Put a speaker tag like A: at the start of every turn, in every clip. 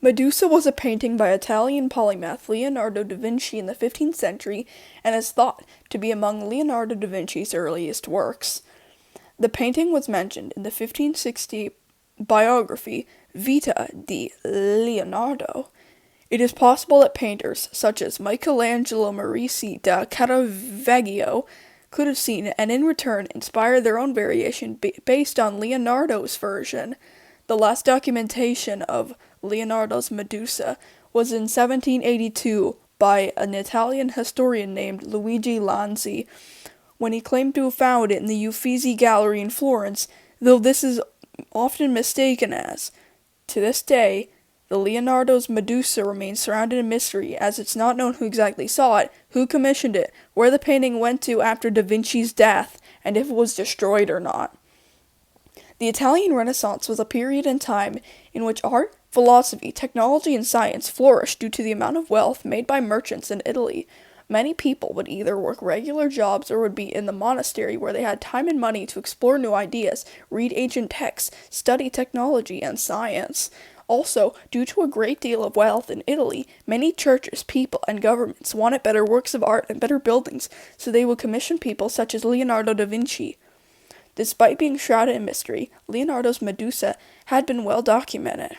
A: Medusa was a painting by Italian polymath Leonardo da Vinci in the 15th century and is thought to be among Leonardo da Vinci's earliest works. The painting was mentioned in the 1560 biography Vita di Leonardo. It is possible that painters such as Michelangelo Merisi da Caravaggio could have seen it and in return inspired their own variation based on Leonardo's version. The last documentation of Leonardo's Medusa was in 1782 by an Italian historian named Luigi Lanzi, when he claimed to have found it in the Uffizi Gallery in Florence, though this is often mistaken as. To this day, the Leonardo's Medusa remains surrounded in mystery, as it's not known who exactly saw it, who commissioned it, where the painting went to after Da Vinci's death, and if it was destroyed or not. The Italian Renaissance was a period in time in which art, philosophy, technology, and science flourished due to the amount of wealth made by merchants in Italy. Many people would either work regular jobs or would be in the monastery where they had time and money to explore new ideas, read ancient texts, study technology and science. Also, due to a great deal of wealth in Italy, many churches, people, and governments wanted better works of art and better buildings, so they would commission people such as Leonardo da Vinci. Despite being shrouded in mystery, Leonardo's Medusa had been well documented.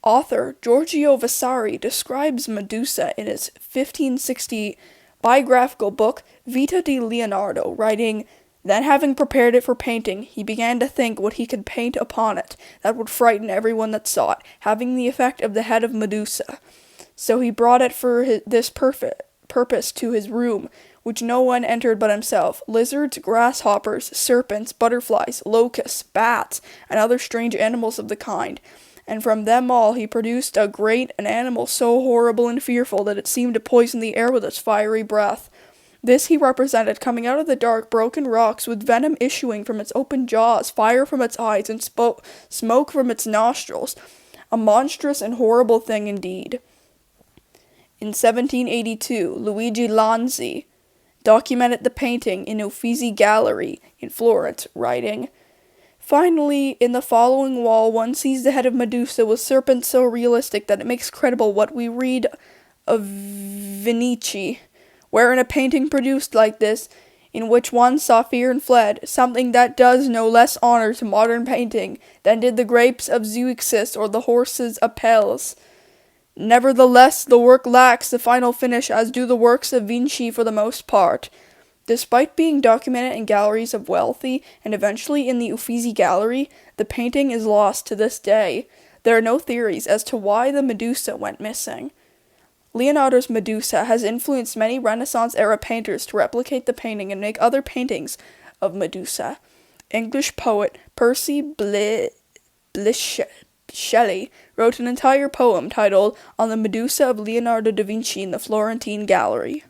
A: Author Giorgio Vasari describes Medusa in his 1560 biographical book Vita di Leonardo, writing, "Then having prepared it for painting, he began to think what he could paint upon it that would frighten everyone that saw it, having the effect of the head of Medusa. So he brought it for this purpose to his room, which no one entered but himself, lizards, grasshoppers, serpents, butterflies, locusts, bats, and other strange animals of the kind. And from them all he produced an animal so horrible and fearful that it seemed to poison the air with its fiery breath. This he represented coming out of the dark, broken rocks, with venom issuing from its open jaws, fire from its eyes, and smoke from its nostrils. A monstrous and horrible thing indeed." In 1782, Luigi Lanzi documented the painting in Uffizi Gallery in Florence, writing, "Finally, in the following wall, one sees the head of Medusa with serpents so realistic that it makes credible what we read of Vinci, where in a painting produced like this, in which one saw fear and fled, something that does no less honor to modern painting than did the grapes of Zeuxis or the horses Apelles. Nevertheless, the work lacks the final finish as do the works of Vinci for the most part. Despite being documented in galleries of wealthy and eventually in the Uffizi Gallery, the painting is lost to this day. There are no theories as to why the Medusa went missing. Leonardo's Medusa has influenced many Renaissance-era painters to replicate the painting and make other paintings of Medusa. English poet Percy Bysshe Shelley wrote an entire poem titled On the Medusa of Leonardo da Vinci in the Florentine Gallery.